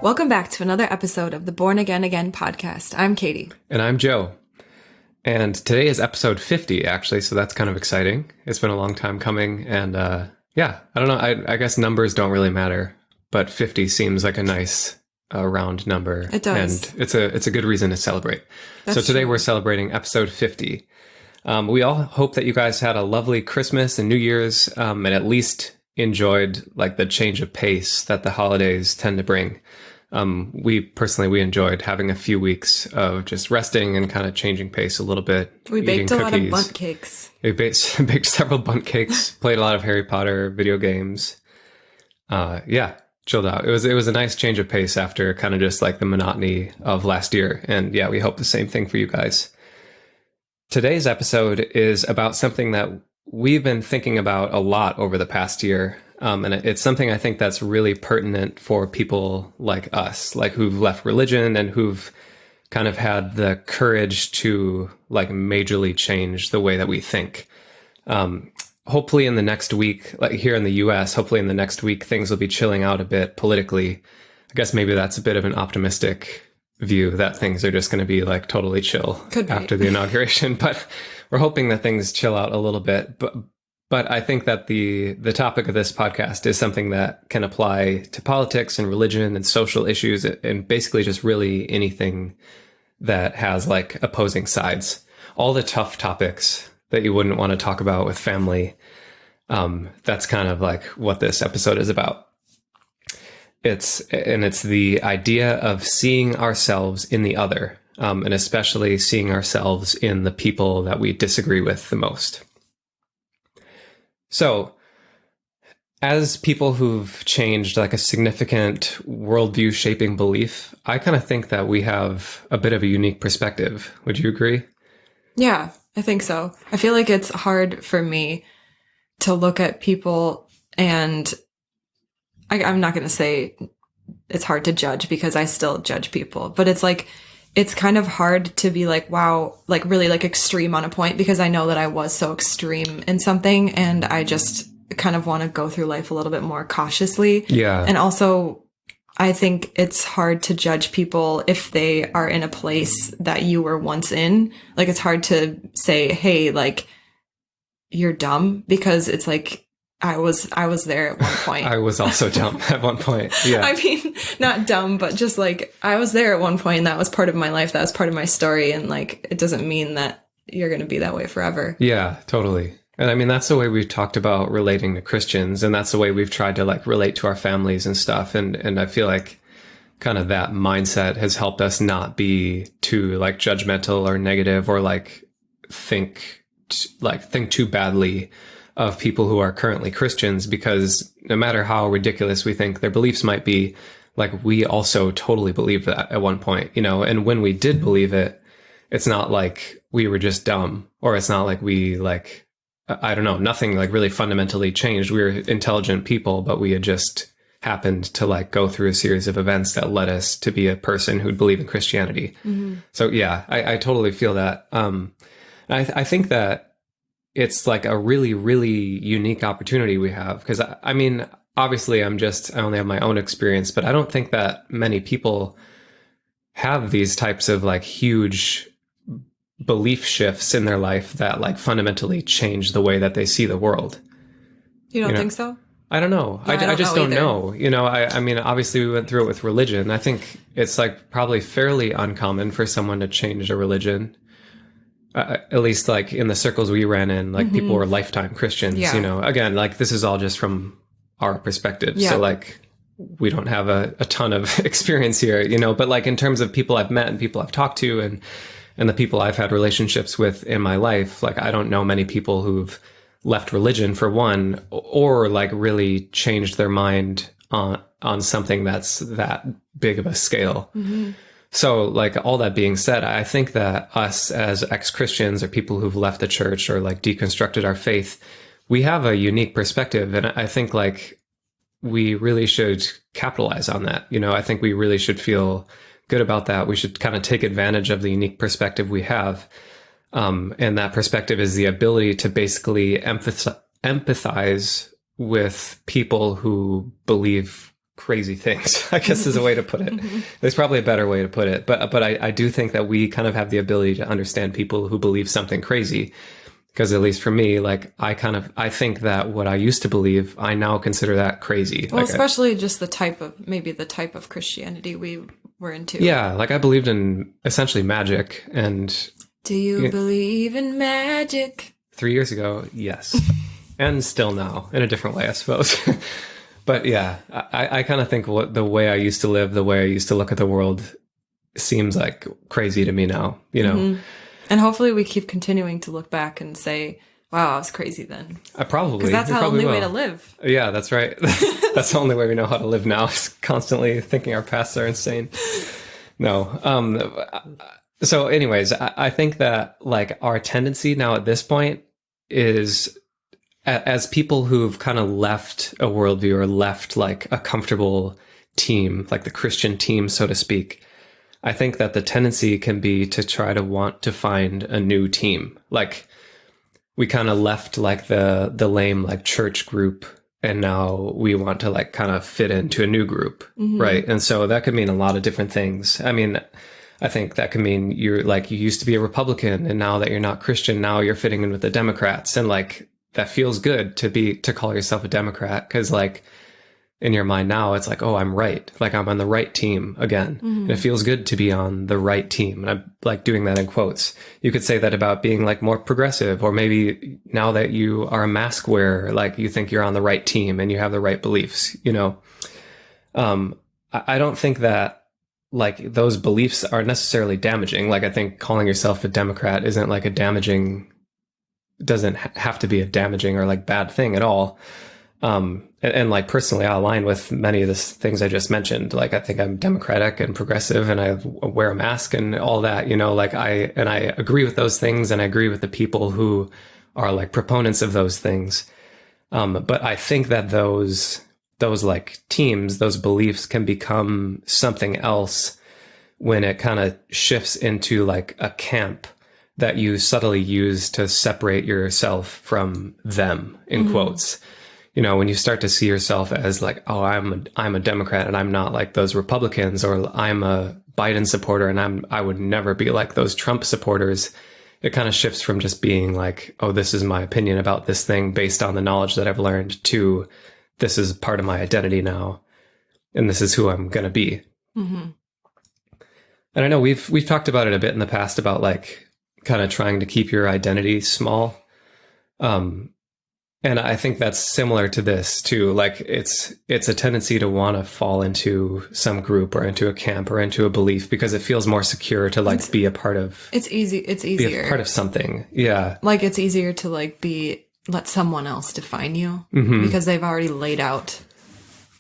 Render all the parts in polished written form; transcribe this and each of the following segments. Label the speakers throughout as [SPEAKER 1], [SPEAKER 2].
[SPEAKER 1] Welcome back to another episode of the Born Again podcast. I'm Katie.
[SPEAKER 2] And I'm Joe. And today is episode 50, actually, so that's kind of exciting. It's been a long time coming, and I don't know, I guess numbers don't really matter, but 50 seems like a nice round number.
[SPEAKER 1] It does.
[SPEAKER 2] And it's a good reason to celebrate.
[SPEAKER 1] That's
[SPEAKER 2] so today
[SPEAKER 1] true.
[SPEAKER 2] We're celebrating episode 50. We all hope that you guys had a lovely Christmas and New Year's, and at least enjoyed like the change of pace that the holidays tend to bring. We enjoyed having a few weeks of just resting and kind of changing pace a little bit.
[SPEAKER 1] We baked a lot of bundt cakes.
[SPEAKER 2] We baked several bundt cakes, played a lot of Harry Potter video games. Chilled out. It was a nice change of pace after kind of just like the monotony of last year. And yeah, we hope the same thing for you guys. Today's episode is about something that we've been thinking about a lot over the past year. And it's something I think that's really pertinent for people like us, like who've left religion and who've kind of had the courage to like majorly change the way that we think. Hopefully in the next week, like here in the US, hopefully in the next week, things will be chilling out a bit politically. I guess maybe that's a bit of an optimistic view that things are just going to be like totally chill after the inauguration, but we're hoping that things chill out a little bit. But I think that the topic of this podcast is something that can apply to politics and religion and social issues and basically just really anything that has like opposing sides. All the tough topics that you wouldn't want to talk about with family. That's kind of like what this episode is about. It's the idea of seeing ourselves in the other, and especially seeing ourselves in the people that we disagree with the most. So, as people who've changed like a significant worldview shaping belief, I kind of think that we have a bit of a unique perspective. Would you agree?
[SPEAKER 1] Yeah, I think so. I feel like it's hard for me to look at people and I'm not going to say it's hard to judge because I still judge people, but it's like, it's kind of hard to be like, wow, like really like extreme on a point because I know that I was so extreme in something and I just kind of want to go through life a little bit more cautiously.
[SPEAKER 2] Yeah.
[SPEAKER 1] And also I think it's hard to judge people if they are in a place that you were once in. Like it's hard to say, hey, like you're dumb because it's like, I was there at one point.
[SPEAKER 2] I was also dumb at one point. Yeah.
[SPEAKER 1] I mean, not dumb, but just like I was there at one point and that was part of my life. That was part of my story. And like, it doesn't mean that you're going to be that way forever.
[SPEAKER 2] Yeah, totally. And I mean, that's the way we've talked about relating to Christians. And that's the way we've tried to like relate to our families and stuff. And I feel like kind of that mindset has helped us not be too like judgmental or negative or like think too badly of people who are currently Christians, because no matter how ridiculous we think their beliefs might be, like we also totally believed that at one point, you know, and when we did believe it, it's not like we were just dumb or it's not like we like, I don't know, nothing like really fundamentally changed. We were intelligent people, but we had just happened to like go through a series of events that led us to be a person who'd believe in Christianity. Mm-hmm. So yeah, I totally feel that. I think that it's like a really, really unique opportunity we have. Because I mean, obviously I only have my own experience, but I don't think that many people have these types of like huge belief shifts in their life that like fundamentally change the way that they see the world.
[SPEAKER 1] You don't think so?
[SPEAKER 2] I don't know.
[SPEAKER 1] Yeah,
[SPEAKER 2] I just don't know. You know, I mean, obviously we went through it with religion. I think it's like probably fairly uncommon for someone to change a religion. At least like in the circles we ran in, like people were lifetime Christians, you know, again, like this is all just from our perspective. Yeah. So like we don't have a ton of experience here, you know, but like in terms of people I've met and people I've talked to and the people I've had relationships with in my life, like I don't know many people who've left religion for one or like really changed their mind on something that's that big of a scale. Mm-hmm. So like all that being said, I think that us as ex-Christians or people who've left the church or like deconstructed our faith, we have a unique perspective. And I think like we really should capitalize on that. You know, I think we really should feel good about that. We should kind of take advantage of the unique perspective we have. And that perspective is the ability to basically empathize with people who believe crazy things, I guess is a way to put it. There's probably a better way to put it. But I do think that we kind of have the ability to understand people who believe something crazy. Because at least for me, like I think that what I used to believe, I now consider that crazy.
[SPEAKER 1] Well,
[SPEAKER 2] like
[SPEAKER 1] especially just the type of Christianity we were into.
[SPEAKER 2] Yeah, like I believed in essentially magic. And
[SPEAKER 1] do you believe in magic?
[SPEAKER 2] 3 years ago, yes. And still now, in a different way, I suppose. But yeah, I kind of think the way I used to live, the way I used to look at the world seems like crazy to me now, you know?
[SPEAKER 1] Mm-hmm. And hopefully we keep continuing to look back and say, wow, I was crazy then.
[SPEAKER 2] Probably.
[SPEAKER 1] Because that's the only way to live.
[SPEAKER 2] Yeah, that's right. That's the only way we know how to live now, is constantly thinking our pasts are insane. No. So anyways, I think that like our tendency now at this point is, as people who've kind of left a worldview or left like a comfortable team, like the Christian team, so to speak, I think that the tendency can be to try to want to find a new team. Like we kind of left like the lame like church group, and now we want to like kind of fit into a new group, right? And so that could mean a lot of different things. I mean, I think that could mean you used to be a Republican, and now that you're not Christian, now you're fitting in with the Democrats, and like that feels good to call yourself a Democrat, because like in your mind now, it's like, oh, I'm right. Like I'm on the right team again. And it feels good to be on the right team. And I'm like doing that in quotes. You could say that about being like more progressive, or maybe now that you are a mask wearer, like you think you're on the right team and you have the right beliefs, you know? I don't think that like those beliefs are necessarily damaging. Like I think calling yourself a Democrat isn't like doesn't have to be a damaging or like bad thing at all. And like personally, I align with many of the things I just mentioned. Like I think I'm democratic and progressive, and I wear a mask and all that, you know, like I agree with those things, and I agree with the people who are like proponents of those things. But I think that those like teams, those beliefs can become something else when it kind of shifts into like a camp that you subtly use to separate yourself from them, in quotes. You know, when you start to see yourself as like, oh, I'm a Democrat and I'm not like those Republicans, or I'm a Biden supporter and I would never be like those Trump supporters. It kind of shifts from just being like, oh, this is my opinion about this thing based on the knowledge that I've learned, to this is part of my identity now, and this is who I'm going to be. And I know we've talked about it a bit in the past about like kind of trying to keep your identity small. And I think that's similar to this too. Like it's a tendency to want to fall into some group or into a camp or into a belief, because it feels more secure to like be a part of. It's easier. Be a part of something. Yeah.
[SPEAKER 1] Like it's easier to like let someone else define you, because they've already laid out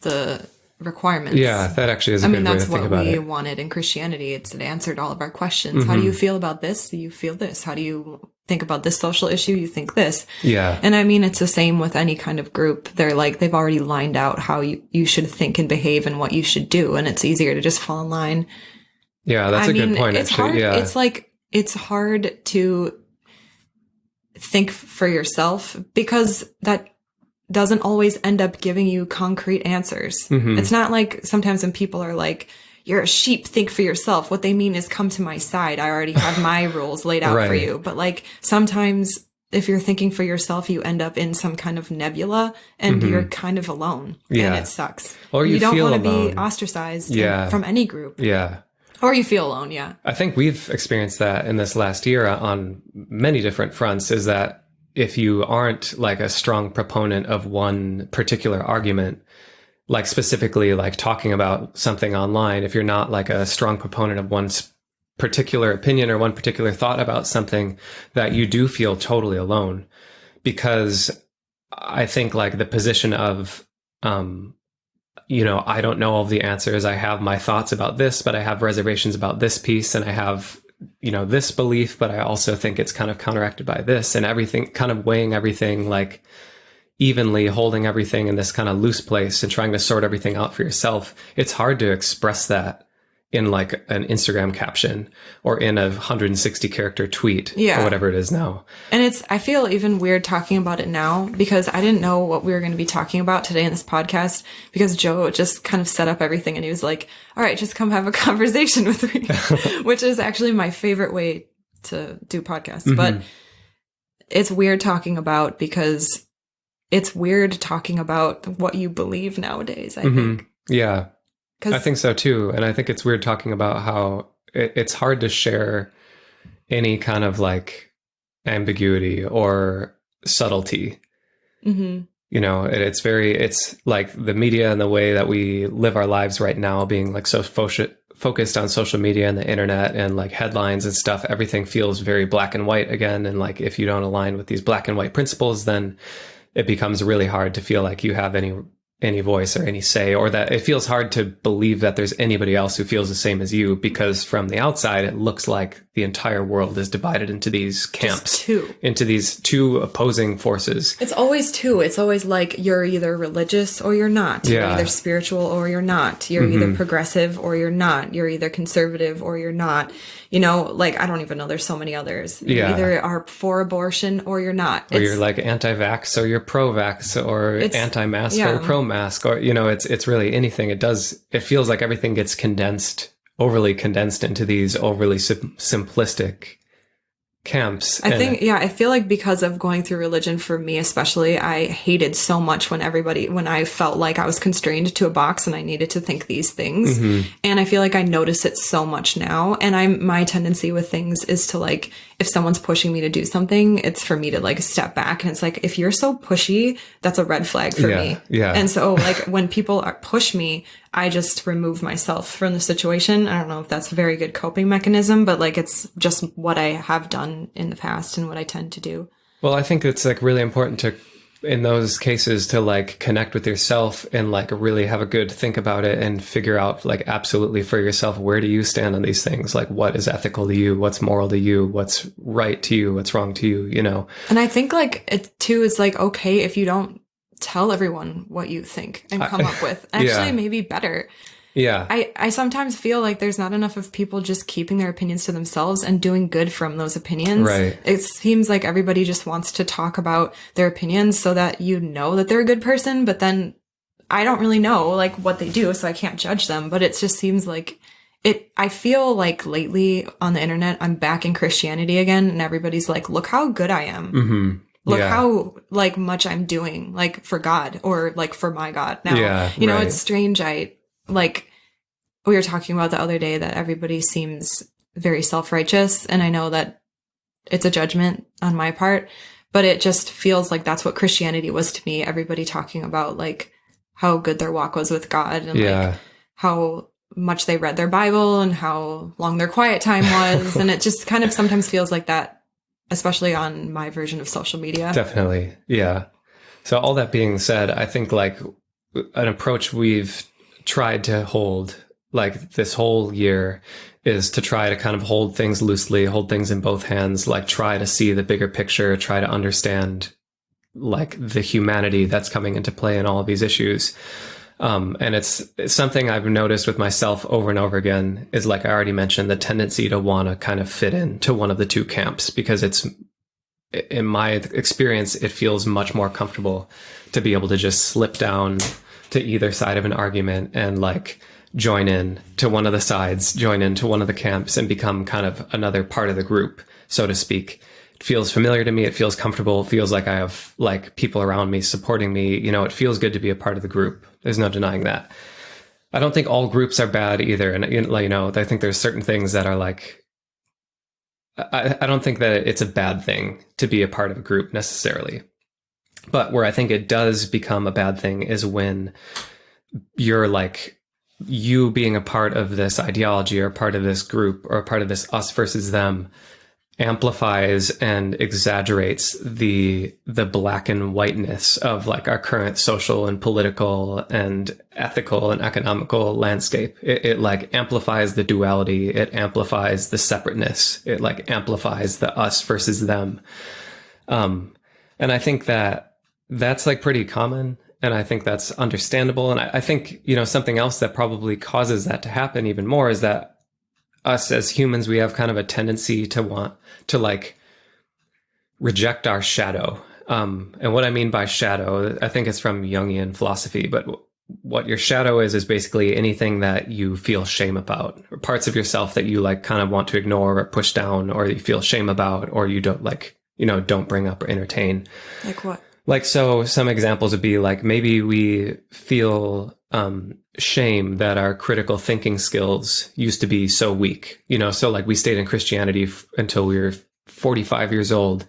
[SPEAKER 1] the requirements.
[SPEAKER 2] Yeah, that actually is a good way to think about it.
[SPEAKER 1] That's what we wanted in Christianity. It answered all of our questions. How do you feel about this? Do you feel this? How do you think about this social issue? You think this.
[SPEAKER 2] Yeah.
[SPEAKER 1] And I mean, it's the same with any kind of group. They're like, they've already lined out how you should think and behave and what you should do. And it's easier to just fall in line.
[SPEAKER 2] Yeah, that's a good point.
[SPEAKER 1] It's
[SPEAKER 2] actually.
[SPEAKER 1] hard.
[SPEAKER 2] Yeah.
[SPEAKER 1] It's hard to think for yourself, because that doesn't always end up giving you concrete answers. It's not like sometimes when people are like, you're a sheep, think for yourself. What they mean is come to my side. I already have my rules laid out for you. But like sometimes if you're thinking for yourself, you end up in some kind of nebula and you're kind of alone. Yeah. And it sucks.
[SPEAKER 2] Or you
[SPEAKER 1] don't
[SPEAKER 2] feel
[SPEAKER 1] want to
[SPEAKER 2] alone.
[SPEAKER 1] be ostracized from any group.
[SPEAKER 2] Yeah.
[SPEAKER 1] Or you feel alone. Yeah.
[SPEAKER 2] I think we've experienced that in this last year on many different fronts, is that if you aren't like a strong proponent of one particular argument, like specifically like talking about something online, if you're not like a strong proponent of one particular opinion or one particular thought about something, that you do feel totally alone. Because I think like the position of, you know, I don't know all of the answers. I have my thoughts about this, but I have reservations about this piece, and I have, you know, this belief, but I also think it's kind of counteracted by this, and everything, kind of weighing everything like evenly, holding everything in this kind of loose place and trying to sort everything out for yourself. It's hard to express that in like an Instagram caption or in a 160 character tweet
[SPEAKER 1] Yeah.
[SPEAKER 2] or whatever it is now.
[SPEAKER 1] And I feel even weird talking about it now because I didn't know what we were going to be talking about today in this podcast because Joe just kind of set up everything and he was like, all right, just come have a conversation with me, which is actually my favorite way to do podcasts. But it's weird talking about because it's weird talking about what you believe nowadays, I think.
[SPEAKER 2] Yeah. I think so too. And I think it's weird talking about how it's hard to share any kind of like ambiguity or subtlety. You know, it's like the media and the way that we live our lives right now being like so focused on social media and the internet and like headlines and stuff. Everything feels very black and white again. And like, if you don't align with these black and white principles, then it becomes really hard to feel like you have any voice or any say, or that it feels hard to believe that there's anybody else who feels the same as you, because from the outside, it looks like the entire world is divided into these camps, into these two opposing forces.
[SPEAKER 1] It's always two. It's always like you're either religious or you're not. You're either spiritual or you're not. You're either progressive or you're not. You're either conservative or you're not. You know, like, I don't even know. There's so many others. You either are for abortion or you're not.
[SPEAKER 2] Or you're like anti-vax or you're pro-vax or anti-mask or pro-mask, or, you know, it's really anything. It feels like everything gets overly condensed into these overly simplistic camps.
[SPEAKER 1] I feel like because of going through religion, for me especially, I hated so much when I felt like I was constrained to a box and I needed to think these things. And I feel like I notice it so much now. And my tendency with things is to, like, if someone's pushing me to do something, it's for me to like step back. And it's like, if you're so pushy, that's a red flag for me. Yeah. And so like when people push me, I just remove myself from the situation. I don't know if that's a very good coping mechanism, but like, it's just what I have done in the past and what I tend to do.
[SPEAKER 2] Well, I think it's like really important to, in those cases, to like connect with yourself and like really have a good think about it and figure out like absolutely for yourself, where do you stand on these things? Like, what is ethical to you? What's moral to you? What's right to you? What's wrong to you? You know? And
[SPEAKER 1] I think like it too is like, okay, if you don't tell everyone what you think and come up with actually maybe better.
[SPEAKER 2] Yeah.
[SPEAKER 1] I sometimes feel like there's not enough of people just keeping their opinions to themselves and doing good from those opinions.
[SPEAKER 2] Right.
[SPEAKER 1] It seems like everybody just wants to talk about their opinions so that you know that they're a good person, but then I don't really know like what they do, so I can't judge them, but it just seems like I feel like lately on the internet, I'm back in Christianity again, and everybody's like, look how good I am. Look how like much I'm doing like for God or like for my God now. You know, it's strange. Like we were talking about the other day that everybody seems very self-righteous, and I know that it's a judgment on my part, but it just feels like that's what Christianity was to me. Everybody talking about like how good their walk was with God and like how much they read their Bible and how long their quiet time was. And it just kind of sometimes feels like that, especially on my version of social media.
[SPEAKER 2] Definitely. Yeah. So all that being said, I think like an approach we've tried to hold like this whole year is to try to kind of hold things loosely, hold things in both hands, like try to see the bigger picture, try to understand like the humanity that's coming into play in all of these issues. And it's something I've noticed with myself over and over again is, like I already mentioned, the tendency to want to kind of fit into one of the two camps, because it's, in my experience, it feels much more comfortable to be able to just slip down to either side of an argument and like join in to one of the sides, join into one of the camps and become kind of another part of the group, so to speak. It feels familiar to me. It feels comfortable. It feels like I have like people around me supporting me. You know, it feels good to be a part of the group. There's no denying that. I don't think all groups are bad either. And, you know, I think there's certain things that are like, I don't think that it's a bad thing to be a part of a group necessarily. But where I think it does become a bad thing is when you're like, you being a part of this ideology or part of this group or a part of this us versus them amplifies and exaggerates the black and whiteness of like our current social and political and ethical and economical landscape. It like amplifies the duality. It amplifies the separateness. It like amplifies the us versus them. And I think that that's like pretty common And I think that's understandable. And I think, something else that probably causes that to happen even more is that us as humans, we have kind of a tendency to want to like reject our shadow. And what I mean by shadow, I think it's from Jungian philosophy, but what your shadow is basically anything that you feel shame about, or parts of yourself that you like kind of want to ignore or push down, or you feel shame about, or you don't like, don't bring up or entertain.
[SPEAKER 1] Like what?
[SPEAKER 2] Like, so some examples would be like, maybe we feel shame that our critical thinking skills used to be so weak, so like we stayed in Christianity until we were 45 years old,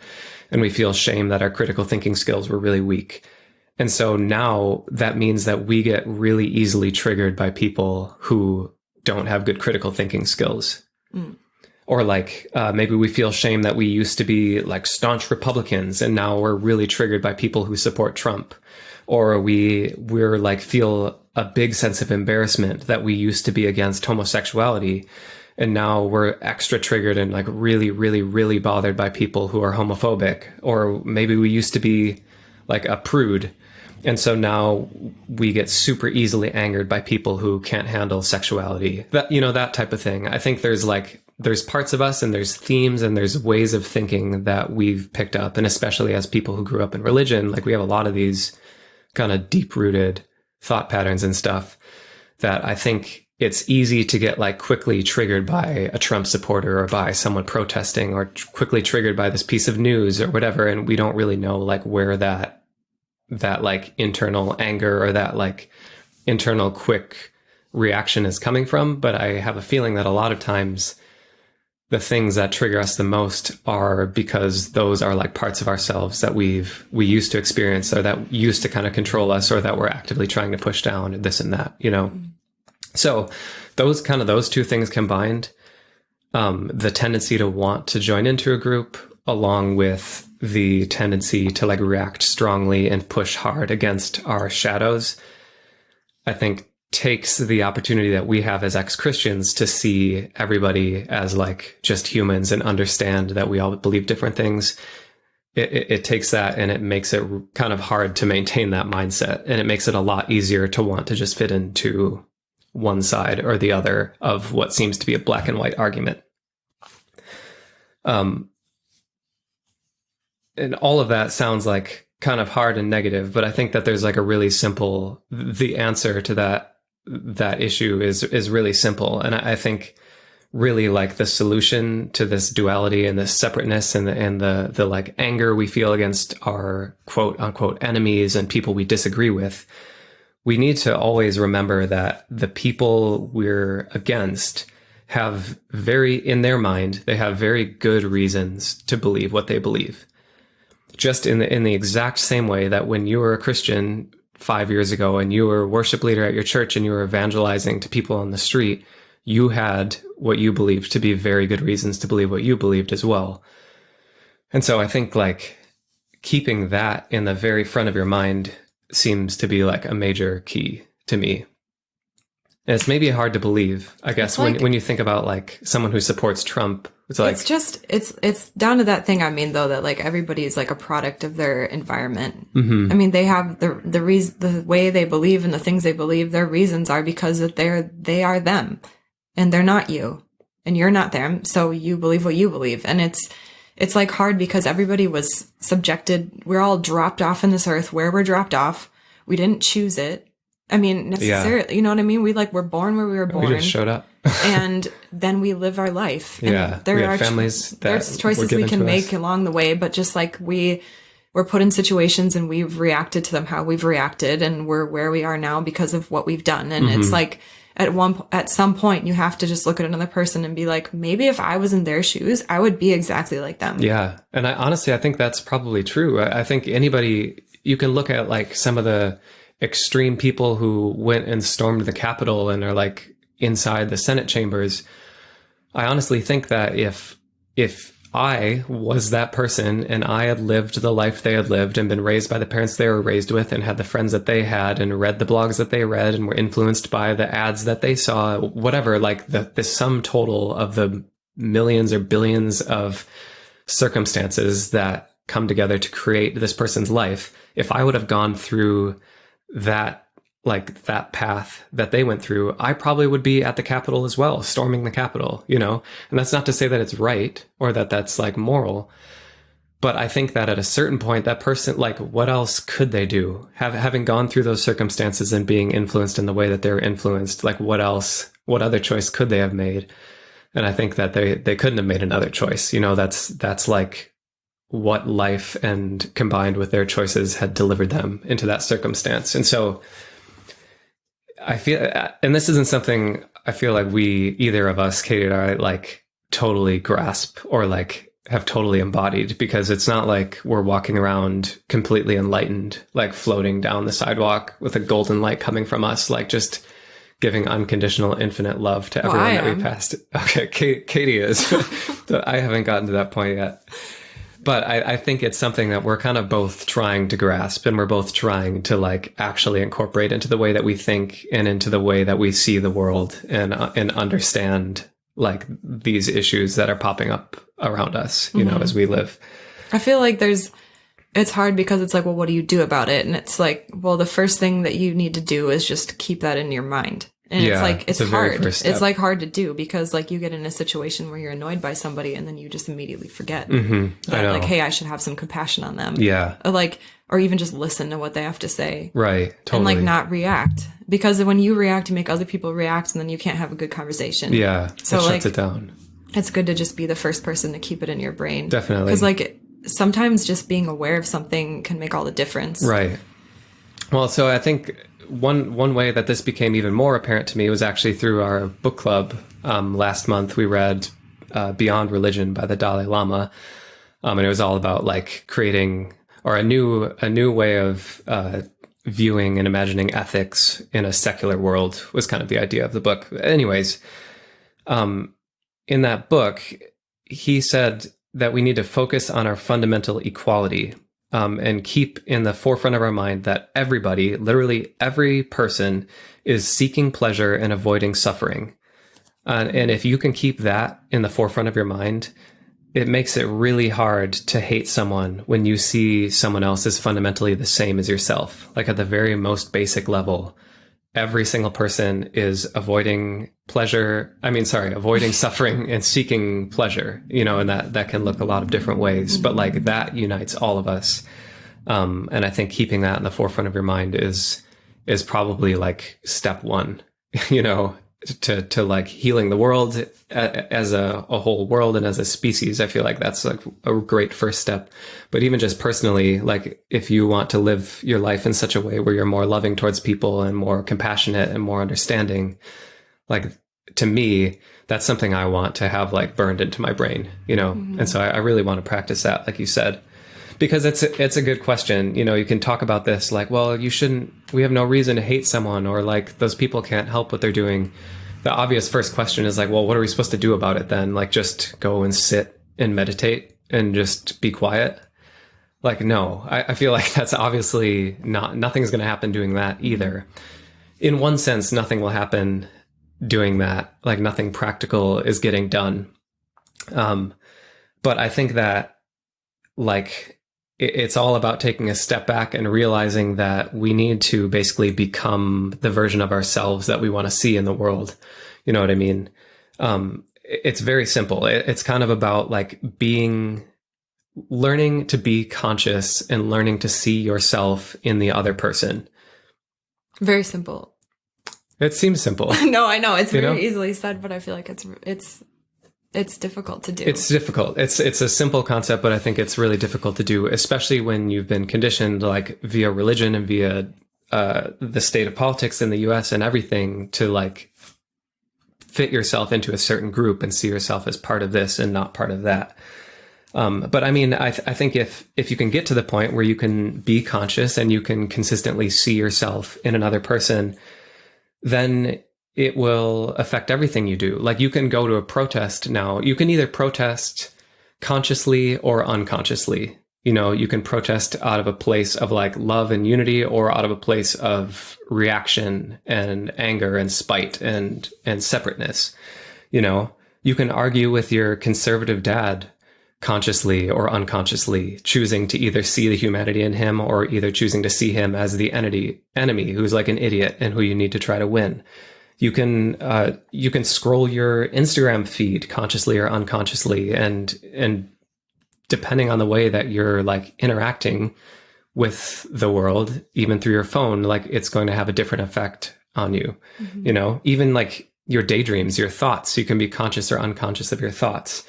[SPEAKER 2] and we feel shame that our critical thinking skills were really weak. And so now that means that we get really easily triggered by people who don't have good critical thinking skills. Mm. Or like maybe we feel shame that we used to be like staunch Republicans, and now we're really triggered by people who support Trump. Or we're like feel a big sense of embarrassment that we used to be against homosexuality, and now we're extra triggered and like really, really, really bothered by people who are homophobic. Or maybe we used to be like a prude, and so now we get super easily angered by people who can't handle sexuality. That type of thing. I think there's parts of us and there's themes and there's ways of thinking that we've picked up. And especially as people who grew up in religion, like we have a lot of these kind of deep-rooted thought patterns and stuff that I think it's easy to get like quickly triggered by a Trump supporter or by someone protesting, or quickly triggered by this piece of news or whatever. And we don't really know like where that like internal anger or that like internal quick reaction is coming from. But I have a feeling that a lot of times the things that trigger us the most are because those are like parts of ourselves that we used to experience, or that used to kind of control us, or that we're actively trying to push down, this and that, So those two things combined, the tendency to want to join into a group, along with the tendency to like react strongly and push hard against our shadows, I think takes the opportunity that we have as ex-Christians to see everybody as like just humans and understand that we all believe different things. It takes that and it makes it kind of hard to maintain that mindset. And it makes it a lot easier to want to just fit into one side or the other of what seems to be a black and white argument. And all of that sounds like kind of hard and negative, but I think that there's like a really simple, the answer to that issue is really simple. And I think really like the solution to this duality and this separateness and the like anger we feel against our quote unquote enemies and people we disagree with, we need to always remember that the people we're against have in their mind, they have very good reasons to believe what they believe. Just in the exact same way that when you were a Christian 5 years ago and you were a worship leader at your church and you were evangelizing to people on the street, you had what you believed to be very good reasons to believe what you believed as well. And so I think like keeping that in the very front of your mind seems to be like a major key to me. And it's maybe hard to believe, I guess, like, when you think about like someone who supports Trump. It's like, it's down to that thing. I mean, though, that like everybody is like a product of their environment. Mm-hmm. I mean, they have the way they believe and the things they believe, their reasons are because that they are them and they're not you and you're not them. So you believe what you believe. And it's like hard because everybody was subjected. We're all dropped off in this earth where we're dropped off. We didn't choose it. I mean, necessarily, You know what I mean? We're born where we were born. We just showed up.
[SPEAKER 1] And then we live our life.
[SPEAKER 2] And
[SPEAKER 1] there
[SPEAKER 2] we
[SPEAKER 1] are
[SPEAKER 2] have families
[SPEAKER 1] there's choices we can make along the way, but just like we're put in situations and we've reacted to them how we've reacted, and we're where we are now because of what we've done. And it's like at some point you have to just look at another person and be like, maybe if I was in their shoes, I would be exactly like them. Yeah.
[SPEAKER 2] And I think that's probably true. I think you can look at like some of the extreme people who went and stormed the Capitol and are like inside the Senate chambers. I honestly think that if I was that person and I had lived the life they had lived and been raised by the parents they were raised with and had the friends that they had and read the blogs that they read and were influenced by the ads that they saw, whatever, like the sum total of the millions or billions of circumstances that come together to create this person's life, if I would have gone through that path that they went through, I probably would be at the Capitol as well, storming the Capitol, you know? And that's not to say that it's right or that that's like moral. But I think that at a certain point, that person, like, what else could they do? Having gone through those circumstances and being influenced in the way that they're influenced, like, what other choice could they have made? And I think that they couldn't have made another choice. You know, that's like what life and combined with their choices had delivered them into that circumstance. And so I feel, and this isn't something I feel like either of us, Katie and I, like totally grasp or like have totally embodied, because it's not like we're walking around completely enlightened, like floating down the sidewalk with a golden light coming from us, like just giving unconditional, infinite love to everyone that we passed. Okay, Katie is. I haven't gotten to that point yet. But I think it's something that we're kind of both trying to grasp, and we're both trying to like actually incorporate into the way that we think and into the way that we see the world and understand like these issues that are popping up around us, you know, as we live.
[SPEAKER 1] I feel like it's hard because it's like, well, what do you do about it? And it's like, well, the first thing that you need to do is just keep that in your mind. And it's like, it's hard. It's like hard to do because like you get in a situation where you're annoyed by somebody and then you just immediately forget that, like, hey, I should have some compassion on them. Yeah. Or even just listen to what they have to say.
[SPEAKER 2] Right. Totally.
[SPEAKER 1] And like not react, because when you react, you make other people react and then you can't have a good conversation.
[SPEAKER 2] Yeah.
[SPEAKER 1] So
[SPEAKER 2] it
[SPEAKER 1] like,
[SPEAKER 2] shuts it down.
[SPEAKER 1] It's good to just be the first person to keep it in your brain.
[SPEAKER 2] Definitely.
[SPEAKER 1] Because like sometimes just being aware of something can make all the difference.
[SPEAKER 2] Right. Well, so I think one way that this became even more apparent to me was actually through our book club. Last month, we read Beyond Religion by the Dalai Lama. And it was all about like creating or a new way of viewing and imagining ethics in a secular world was kind of the idea of the book. Anyways, in that book, he said that we need to focus on our fundamental equality. And keep in the forefront of our mind that everybody, literally every person, is seeking pleasure and avoiding suffering. And if you can keep that in the forefront of your mind, it makes it really hard to hate someone when you see someone else as fundamentally the same as yourself. Like at the very most basic level, every single person is avoiding suffering and seeking pleasure, you know, and that can look a lot of different ways, but like that unites all of us. And I think keeping that in the forefront of your mind is probably like step one, you know, to like healing the world as a whole world and as a species. I feel like that's like a great first step. But even just personally, like if you want to live your life in such a way where you're more loving towards people and more compassionate and more understanding, like to me, that's something I want to have like burned into my brain, you know? And so I really want to practice that, like you said, because it's a good question. You know, you can talk about this like, well, we have no reason to hate someone, or like those people can't help what they're doing. The obvious first question is like, well, what are we supposed to do about it then? Like just go and sit and meditate and just be quiet? Like, no, I feel like that's obviously nothing's going to happen doing that either. In one sense, nothing will happen doing that. Like nothing practical is getting done. But I think that like it's all about taking a step back and realizing that we need to basically become the version of ourselves that we want to see in the world. You know what I mean? It's very simple. It's kind of about like learning to be conscious and learning to see yourself in the other person. Very simple. It seems simple.
[SPEAKER 1] No, I know it's very easily said, but I feel like it's difficult to do.
[SPEAKER 2] It's difficult. It's a simple concept, but I think it's really difficult to do, especially when you've been conditioned like via religion and via the state of politics in the US and everything to like fit yourself into a certain group and see yourself as part of this and not part of that. But I mean, I think if you can get to the point where you can be conscious and you can consistently see yourself in another person, then it will affect everything you do. Like you can go to a protest now. You can either protest consciously or unconsciously. You know, you can protest out of a place of like love and unity, or out of a place of reaction and anger and spite and separateness. You know, you can argue with your conservative dad consciously or unconsciously choosing to either see the humanity in him or either choosing to see him as the enemy who's like an idiot and who you need to try to win. You can scroll your Instagram feed consciously or unconsciously, and depending on the way that you're like interacting with the world, even through your phone, like it's going to have a different effect on you. You know, even like your daydreams, your thoughts, you can be conscious or unconscious of your thoughts.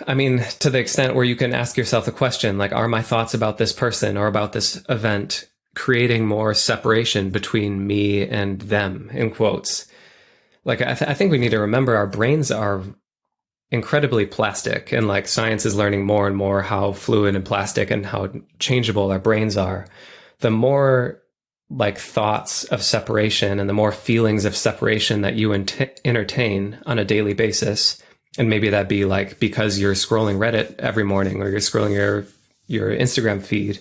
[SPEAKER 2] I mean, to the extent where you can ask yourself the question, like, are my thoughts about this person or about this event creating more separation between me and them, in quotes? Like, I think we need to remember our brains are incredibly plastic, and like science is learning more and more how fluid and plastic and how changeable our brains are. The more like thoughts of separation and the more feelings of separation that you entertain on a daily basis, and maybe that be like because you're scrolling Reddit every morning or you're scrolling your Instagram feed,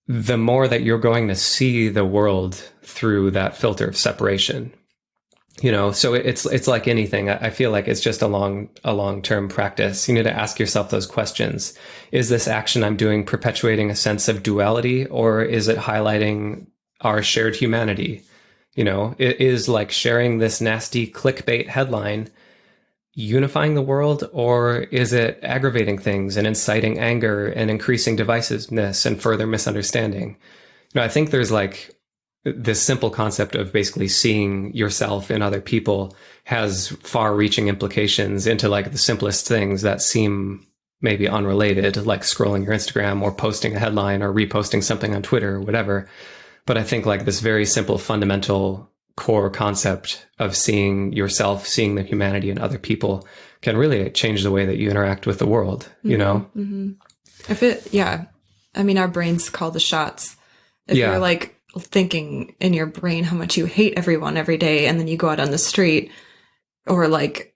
[SPEAKER 2] the more that you're going to see the world through that filter of separation. You know, so it's like anything. I feel like it's just a long-term practice. You need to ask yourself those questions. Is this action I'm doing perpetuating a sense of duality, or is it highlighting our shared humanity? You know, it is like sharing this nasty clickbait headline unifying the world, or is it aggravating things and inciting anger and increasing divisiveness and further misunderstanding? You know, I think there's like this simple concept of basically seeing yourself in other people has far-reaching implications into like the simplest things that seem maybe unrelated, like scrolling your Instagram or posting a headline or reposting something on Twitter or whatever. But I think like this very simple, fundamental core concept of seeing yourself, seeing the humanity in other people can really change the way that you interact with the world, you know?
[SPEAKER 1] I mean, our brains call the shots. If you're like thinking in your brain how much you hate everyone every day, and then you go out on the street or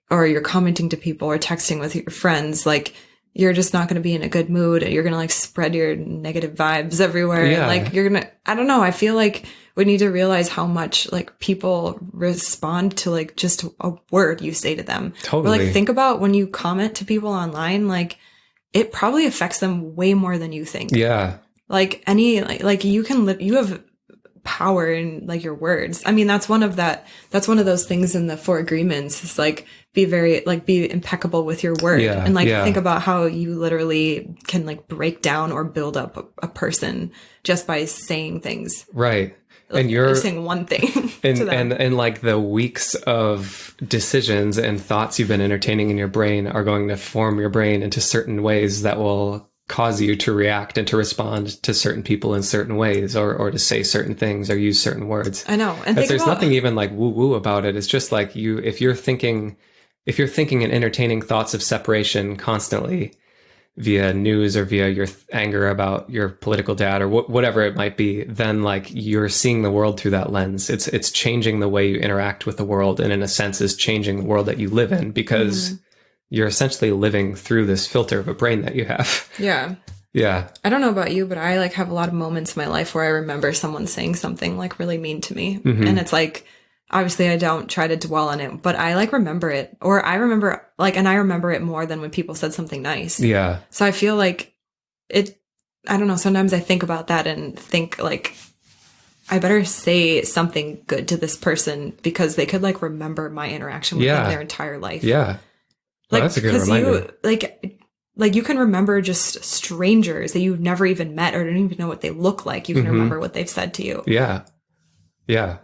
[SPEAKER 1] you're commenting to people or texting with your friends, like you're just not going to be in a good mood. You're going to like spread your negative vibes everywhere.
[SPEAKER 2] Yeah.
[SPEAKER 1] And, like you're going to, I don't know. I feel like we need to realize how much like people respond to like just a word you say to them.
[SPEAKER 2] Totally.
[SPEAKER 1] Or, like think about when you comment to people online, like it probably affects them way more than you think.
[SPEAKER 2] Yeah.
[SPEAKER 1] Like like you can live, you have power in like your words. I mean, that's one of those things in the 4 agreements. It's like be impeccable with your word, and like think about how you literally can like break down or build up a person just by saying things.
[SPEAKER 2] Right.
[SPEAKER 1] Like,
[SPEAKER 2] and you're
[SPEAKER 1] saying one thing
[SPEAKER 2] and like the weeks of decisions and thoughts you've been entertaining in your brain are going to form your brain into certain ways that will cause you to react and to respond to certain people in certain ways, or to say certain things or use certain words.
[SPEAKER 1] I know. And
[SPEAKER 2] there's nothing even like woo woo about it. It's just like if you're thinking and entertaining thoughts of separation constantly via news or via your anger about your political dad or whatever it might be, then like you're seeing the world through that lens. It's changing the way you interact with the world, and in a sense is changing the world that you live in, because you're essentially living through this filter of a brain that you have.
[SPEAKER 1] Yeah.
[SPEAKER 2] Yeah.
[SPEAKER 1] I don't know about you, but I like have a lot of moments in my life where I remember someone saying something like really mean to me. And it's like, obviously I don't try to dwell on it, but I like remember it, or I remember it more than when people said something nice.
[SPEAKER 2] Yeah.
[SPEAKER 1] So I feel like I don't know. Sometimes I think about that and think like, I better say something good to this person because they could like remember my interaction with them their entire life.
[SPEAKER 2] Yeah. Well,
[SPEAKER 1] Like,
[SPEAKER 2] that's a good reminder.
[SPEAKER 1] You can remember just strangers that you've never even met or don't even know what they look like. You can remember what they've said to you.
[SPEAKER 2] Yeah. Yeah.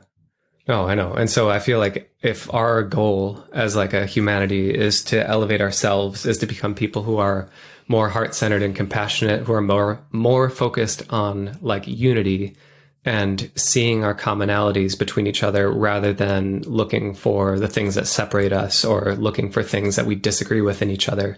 [SPEAKER 2] No, I know. And so I feel like if our goal as like a humanity is to elevate ourselves, is to become people who are more heart-centered and compassionate, who are more focused on like unity and seeing our commonalities between each other rather than looking for the things that separate us or looking for things that we disagree with in each other,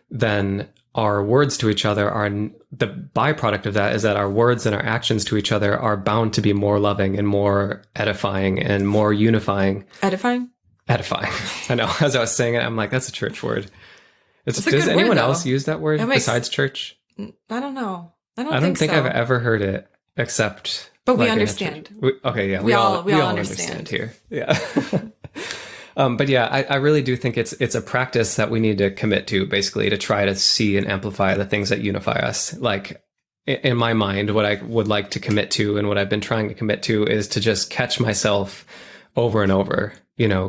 [SPEAKER 2] then our words to each other are the byproduct of that is that our words and our actions to each other are bound to be more loving and more edifying and more unifying.
[SPEAKER 1] Edifying.
[SPEAKER 2] I know. As I was saying it, I'm like, that's a church word. Does
[SPEAKER 1] word,
[SPEAKER 2] anyone else use that word besides church?
[SPEAKER 1] I don't know. I don't think
[SPEAKER 2] I've ever heard it. Except,
[SPEAKER 1] but we understand.
[SPEAKER 2] We all understand here. Yeah. But yeah, I really do think it's a practice that we need to commit to, basically, to try to see and amplify the things that unify us. Like, in my mind, what I would like to commit to and what I've been trying to commit to is to just catch myself over and over,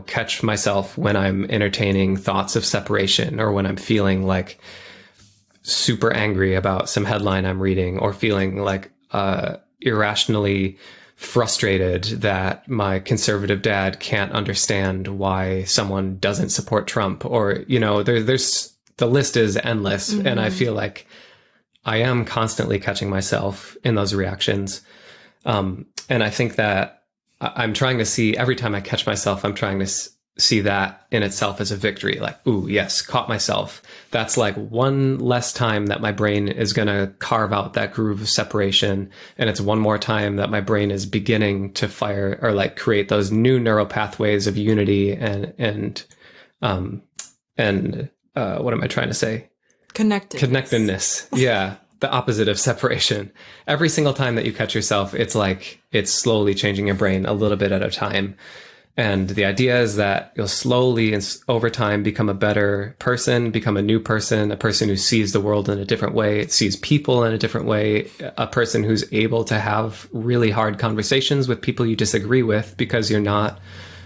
[SPEAKER 2] catch myself when I'm entertaining thoughts of separation, or when I'm feeling like super angry about some headline I'm reading, or feeling like irrationally frustrated that my conservative dad can't understand why someone doesn't support Trump, or, there's the list is endless. Mm-hmm. And I feel like I am constantly catching myself in those reactions. And I think that I'm trying to see, every time I catch myself, I'm trying to see that in itself as a victory. Like, ooh, yes, caught myself. That's like one less time that my brain is going to carve out that groove of separation. And it's one more time that my brain is beginning to fire, or like create those new neural pathways of unity and what am I trying to say? Connectedness. Yeah. The opposite of separation. Every single time that you catch yourself, it's like it's slowly changing your brain a little bit at a time. And the idea is that you'll slowly and over time become a better person, become a new person, a person who sees the world in a different way, sees people in a different way, a person who's able to have really hard conversations with people you disagree with, because you're not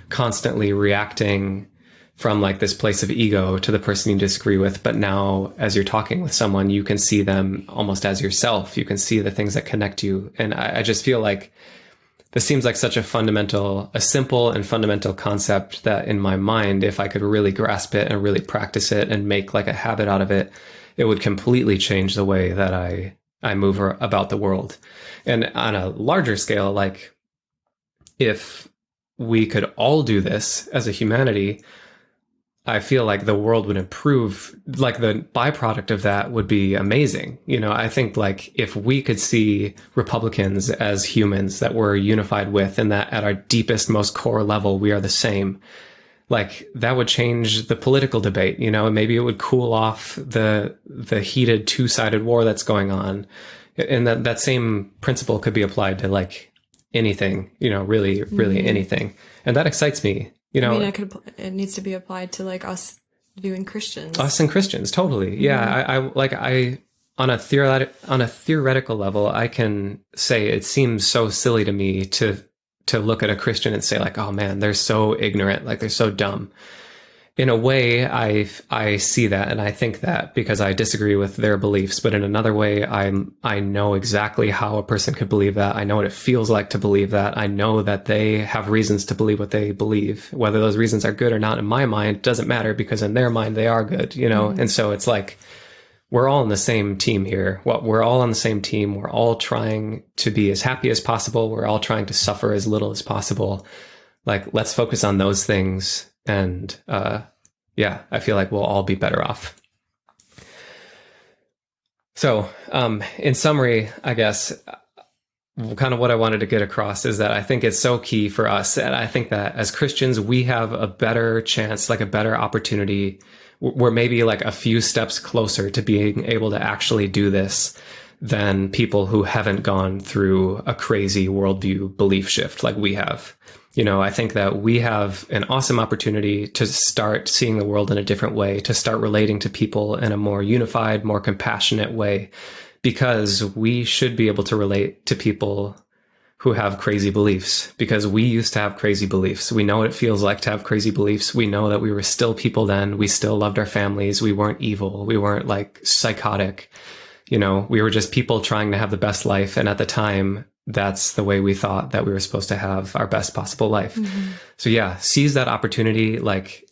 [SPEAKER 2] constantly reacting from like this place of ego to the person you disagree with. But now, as you're talking with someone, you can see them almost as yourself. You can see the things that connect you. And I just feel like this seems like such a simple and fundamental concept that, in my mind, if I could really grasp it and really practice it and make like a habit out of it, it would completely change the way that I move about the world. And on a larger scale, like, if we could all do this as a humanity, I feel like the world would improve. Like, the byproduct of that would be amazing. I think like if we could see Republicans as humans that we're unified with, and that at our deepest, most core level, we are the same, like that would change the political debate, and maybe it would cool off the heated two-sided war that's going on. And that same principle could be applied to like anything, really, really anything. And that excites me.
[SPEAKER 1] It needs to be applied to like us viewing Christians. Us
[SPEAKER 2] and Christians, totally. Yeah, I on a theoretical level, I can say it seems so silly to me to look at a Christian and say like, oh man, they're so ignorant, like they're so dumb. In a way, I see that and I think that because I disagree with their beliefs, but in another way, I know exactly how a person could believe that. I know what it feels like to believe that. I know that they have reasons to believe what they believe. Whether those reasons are good or not in my mind doesn't matter, because in their mind they are good, And so it's like we're all on the same team here. We're all on the same team. We're all trying to be as happy as possible. We're all trying to suffer as little as possible. Like, let's focus on those things. And I feel like we'll all be better off. So in summary, I guess kind of what I wanted to get across is that I think it's so key for us. And I think that as Christians, we have a better chance, like a better opportunity. We're maybe like a few steps closer to being able to actually do this than people who haven't gone through a crazy worldview belief shift like we have. I think that we have an awesome opportunity to start seeing the world in a different way, to start relating to people in a more unified, more compassionate way, because we should be able to relate to people who have crazy beliefs, because we used to have crazy beliefs. We know what it feels like to have crazy beliefs. We know that we were still people then. We still loved our families. We weren't evil. We weren't like psychotic. We were just people trying to have the best life. And at the time, that's the way we thought that we were supposed to have our best possible life. Mm-hmm. So yeah, seize that opportunity. Like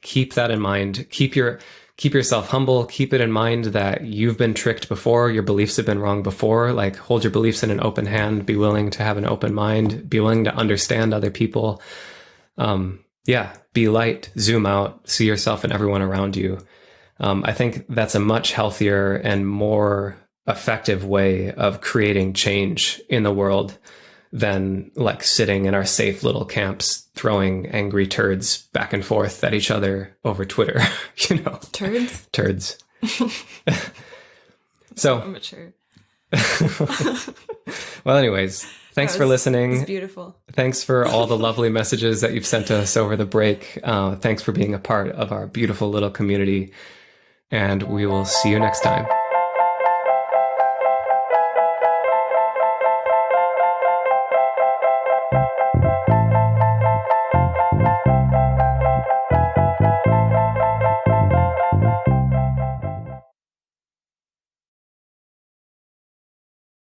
[SPEAKER 2] keep that in mind. Keep yourself humble. Keep it in mind that you've been tricked before. Your beliefs have been wrong before. Like, hold your beliefs in an open hand. Be willing to have an open mind. Be willing to understand other people. Be light. Zoom out. See yourself and everyone around you. I think that's a much healthier and more effective way of creating change in the world than like sitting in our safe little camps throwing angry turds back and forth at each other over Twitter. Turds. So
[SPEAKER 1] immature.
[SPEAKER 2] Well, anyways, thanks for listening.
[SPEAKER 1] It's beautiful.
[SPEAKER 2] Thanks for all the lovely messages that you've sent us over the break. Thanks for being a part of our beautiful little community. And we will see you next time.